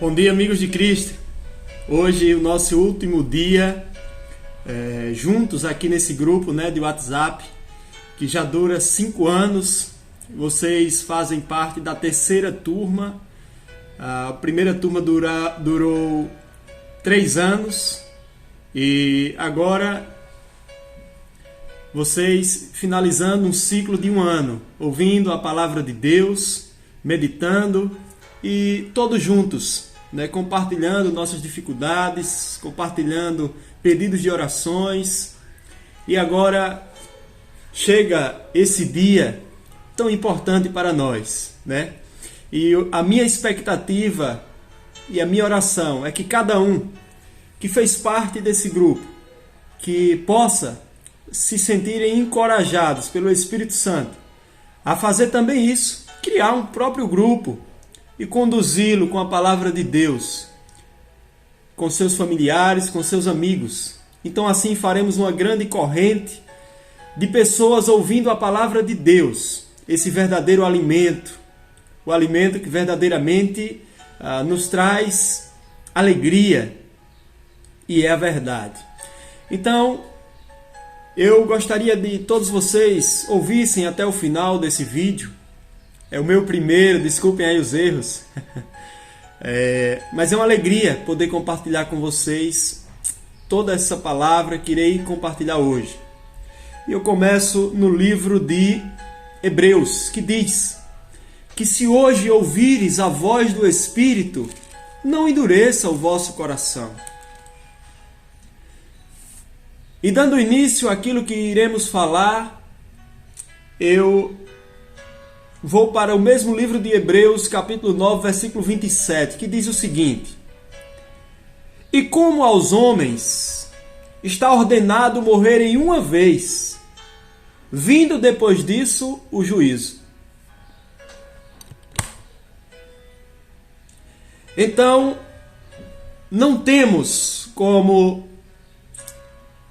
Bom dia, amigos de Cristo. Hoje o nosso último dia juntos aqui nesse grupo de WhatsApp, que já dura 5 anos. Vocês fazem parte da terceira turma. A primeira turma durou 3 anos e agora vocês finalizando um ciclo de 1 ano, ouvindo a palavra de Deus, meditando e todos juntos, compartilhando nossas dificuldades, compartilhando pedidos de orações. E agora chega esse dia tão importante para nós, E a minha expectativa e a minha oração é que cada um que fez parte desse grupo, que possa se sentirem encorajados pelo Espírito Santo a fazer também isso, criar um próprio grupo e conduzi-lo com a palavra de Deus, com seus familiares, com seus amigos. Então assim faremos uma grande corrente de pessoas ouvindo a palavra de Deus, esse verdadeiro alimento, o alimento que verdadeiramente nos traz alegria, e é a verdade. Então, eu gostaria de todos vocês ouvissem até o final desse vídeo. É o meu primeiro, desculpem aí os erros. Mas é uma alegria poder compartilhar com vocês toda essa palavra que irei compartilhar hoje. E eu começo no livro de Hebreus, que diz que se hoje ouvires a voz do Espírito, não endureça o vosso coração. E dando início àquilo que iremos falar, eu vou para o mesmo livro de Hebreus, capítulo 9, versículo 27, que diz o seguinte: E como aos homens está ordenado morrerem uma vez, vindo depois disso o juízo. Então, não temos como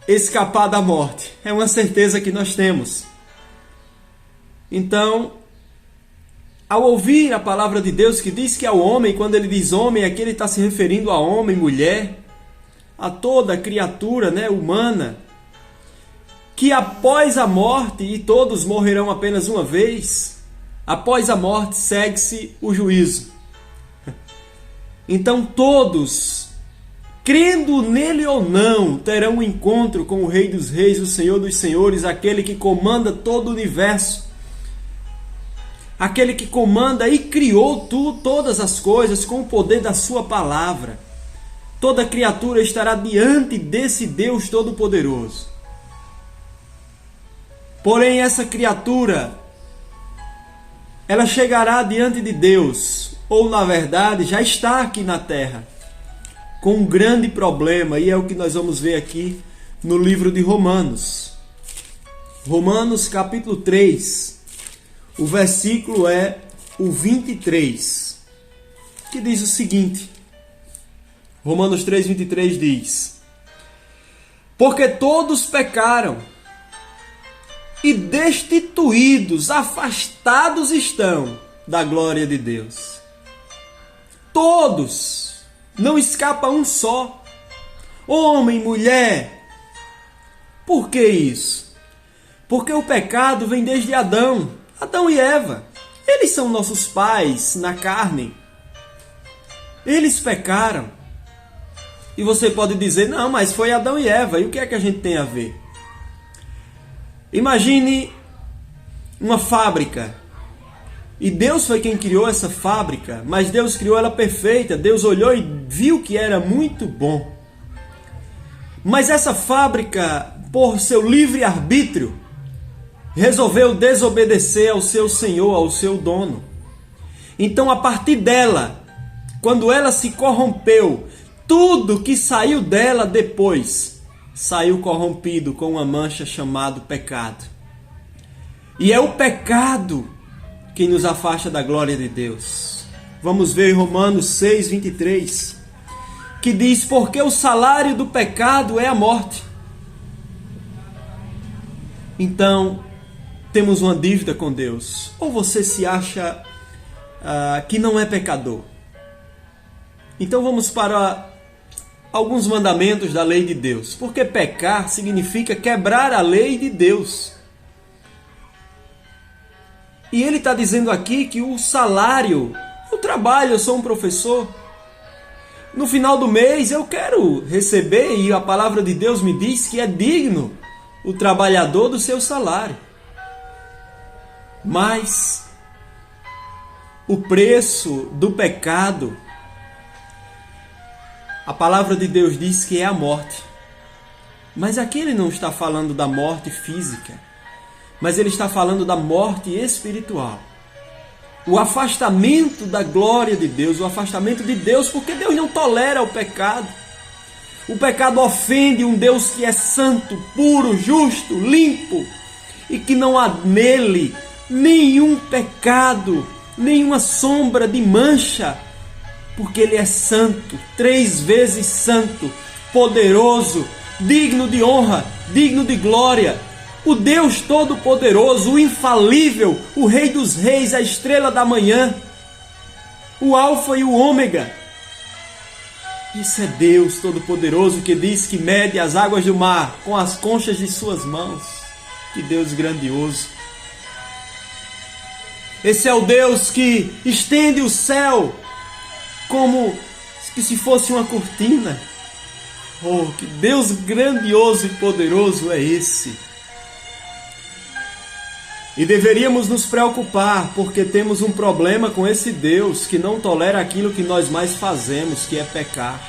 escapar da morte. É uma certeza que nós temos. Então, ao ouvir a palavra de Deus que diz que ao homem, quando ele diz homem, aqui ele está se referindo a homem, mulher, a toda criatura humana, que após a morte, e todos morrerão apenas uma vez, após a morte segue-se o juízo. Então todos, crendo nele ou não, terão um encontro com o Rei dos Reis, o Senhor dos Senhores, aquele que comanda todo o universo, aquele que comanda e criou todas as coisas com o poder da sua palavra. Toda criatura estará diante desse Deus Todo-Poderoso. Porém, essa criatura, ela chegará diante de Deus, ou na verdade já está aqui na terra, com um grande problema, e é o que nós vamos ver aqui no livro de Romanos. Romanos capítulo 3, o versículo é o 23, que diz o seguinte. Romanos 3, 23 diz: Porque todos pecaram e destituídos, afastados estão da glória de Deus. Todos, não escapa um só, homem, mulher. Por que isso? Porque o pecado vem desde Adão e Eva. Eles são nossos pais na carne. Eles pecaram. E você pode dizer, não, mas foi Adão e Eva, e o que é que a gente tem a ver? Imagine uma fábrica. E Deus foi quem criou essa fábrica, mas Deus criou ela perfeita. Deus olhou e viu que era muito bom. Mas essa fábrica, por seu livre-arbítrio, resolveu desobedecer ao seu senhor, ao seu dono. Então, a partir dela, quando ela se corrompeu, tudo que saiu dela depois saiu corrompido com uma mancha chamada pecado. E é o pecado quem nos afasta da glória de Deus. Vamos ver Romanos 6, 23, que diz: Porque o salário do pecado é a morte. Então, temos uma dívida com Deus. Ou você se acha que não é pecador? Então vamos para alguns mandamentos da lei de Deus. Porque pecar significa quebrar a lei de Deus. E ele está dizendo aqui que o salário, o trabalho, eu sou um professor. No final do mês eu quero receber, e a palavra de Deus me diz que é digno o trabalhador do seu salário. Mas o preço do pecado, a palavra de Deus diz que é a morte. Mas aqui ele não está falando da morte física, mas ele está falando da morte espiritual. O afastamento da glória de Deus, o afastamento de Deus, porque Deus não tolera o pecado. O pecado ofende um Deus que é santo, puro, justo, limpo, e que não há nele nenhum pecado, nenhuma sombra de mancha, porque ele é santo, 3 vezes santo, poderoso, digno de honra, digno de glória. O Deus Todo-Poderoso, o infalível, o Rei dos Reis, a estrela da manhã, o Alfa e o Ômega. Isso é Deus Todo-Poderoso que diz que mede as águas do mar com as conchas de suas mãos. Que Deus grandioso. Esse é o Deus que estende o céu como que se fosse uma cortina. Oh, que Deus grandioso e poderoso é esse! E deveríamos nos preocupar, porque temos um problema com esse Deus que não tolera aquilo que nós mais fazemos, que é pecar.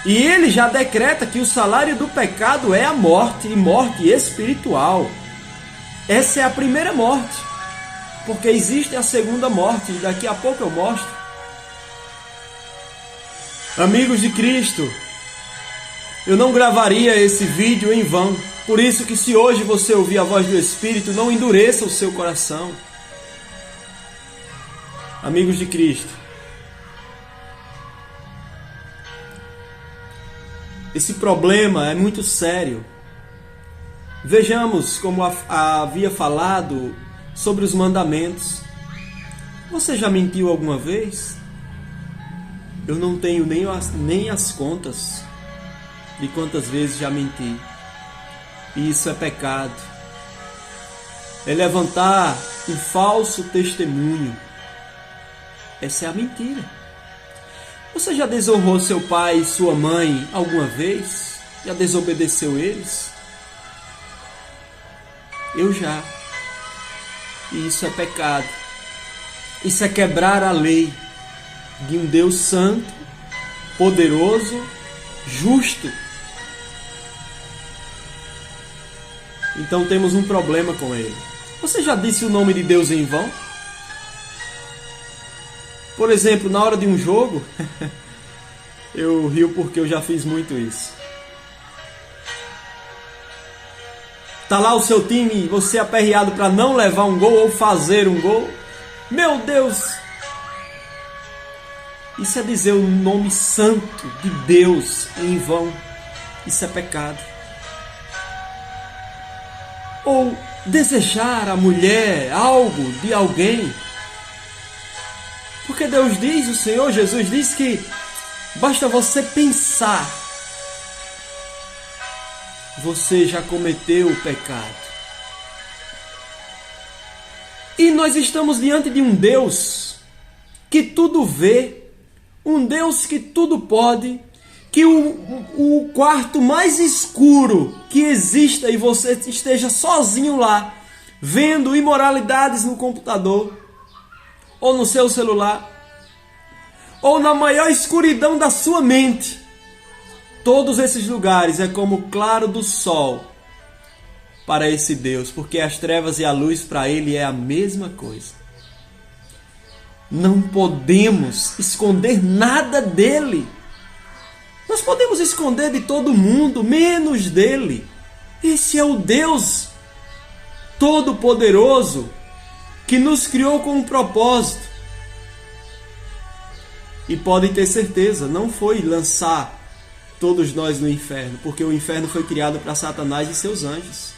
E ele já decreta que o salário do pecado é a morte, e morte espiritual. Essa é a primeira morte, porque existe a segunda morte, e daqui a pouco eu mostro. Amigos de Cristo, eu não gravaria esse vídeo em vão. Por isso que se hoje você ouvir a voz do Espírito, não endureça o seu coração. Amigos de Cristo, esse problema é muito sério. Vejamos como havia falado sobre os mandamentos. Você já mentiu alguma vez? Eu não tenho nem as contas de quantas vezes já menti. E isso é pecado. É levantar um falso testemunho. Essa é a mentira. Você já desonrou seu pai e sua mãe alguma vez? Já desobedeceu eles? Eu já. E isso é pecado. Isso é quebrar a lei de um Deus santo, poderoso, justo. Então temos um problema com ele. Você já disse o nome de Deus em vão? Por exemplo, na hora de um jogo, eu rio porque eu já fiz muito isso. Tá lá o seu time, você aperreado para não levar um gol ou fazer um gol. Meu Deus! Isso é dizer o nome santo de Deus em vão. Isso é pecado. Ou desejar a mulher algo de alguém. Porque Deus diz, o Senhor Jesus diz que basta você pensar, você já cometeu o pecado. E nós estamos diante de um Deus que tudo vê, um Deus que tudo pode, que o quarto mais escuro que exista e você esteja sozinho lá, vendo imoralidades no computador, ou no seu celular, ou na maior escuridão da sua mente. Todos esses lugares é como o claro do sol para esse Deus, porque as trevas e a luz para ele é a mesma coisa. Não podemos esconder nada dele. Nós podemos esconder de todo mundo, menos dele. Esse é o Deus Todo-Poderoso que nos criou com um propósito. E podem ter certeza, não foi lançar todos nós no inferno, porque o inferno foi criado para Satanás e seus anjos.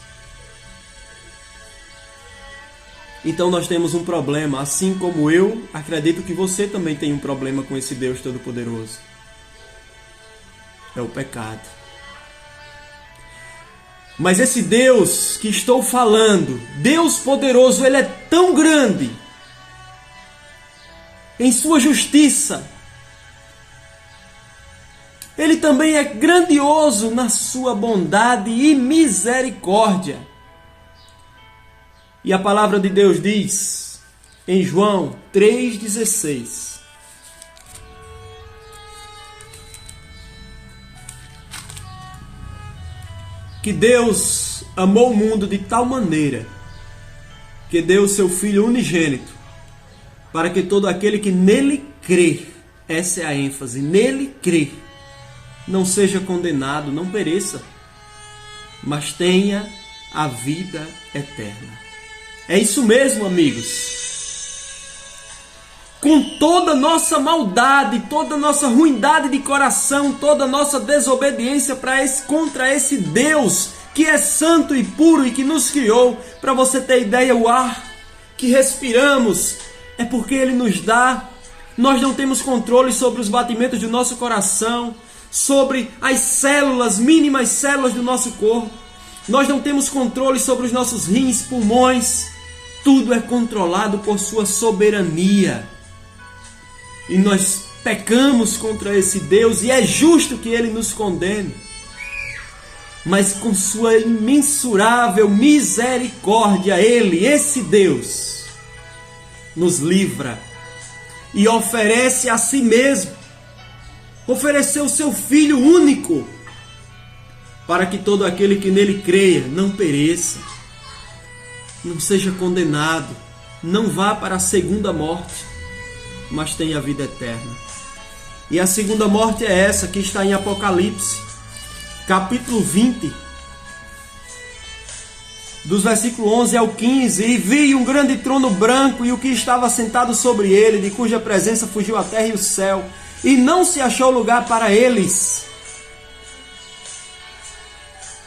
então nós temos um problema, assim como eu acredito que você também tem um problema com esse Deus Todo-Poderoso. É o pecado. Mas esse Deus que estou falando, Deus poderoso, Ele é tão grande em sua justiça. Ele também é grandioso na sua bondade e misericórdia. E a palavra de Deus diz em João 3,16: que Deus amou o mundo de tal maneira que deu o seu Filho unigênito, para que todo aquele que nele crê, essa é a ênfase, nele crê, não seja condenado, não pereça, mas tenha a vida eterna. É isso mesmo, amigos. Com toda a nossa maldade, toda a nossa ruindade de coração, toda a nossa desobediência contra esse Deus que é santo e puro e que nos criou, para você ter ideia, o ar que respiramos é porque Ele nos dá. Nós não temos controle sobre os batimentos do nosso coração, sobre as células, mínimas células do nosso corpo. Nós não temos controle sobre os nossos rins, pulmões. Tudo é controlado por sua soberania. E nós pecamos contra esse Deus e é justo que Ele nos condene. Mas com sua imensurável misericórdia, Ele, esse Deus, nos livra e oferece a si mesmo. Ofereceu o seu Filho único, para que todo aquele que nele creia não pereça, não seja condenado, não vá para a segunda morte, mas tenha a vida eterna. E a segunda morte é essa que está em Apocalipse, capítulo 20, dos versículos 11 ao 15. E vi um grande trono branco e o que estava sentado sobre ele, de cuja presença fugiu a terra e o céu, e não se achou lugar para eles.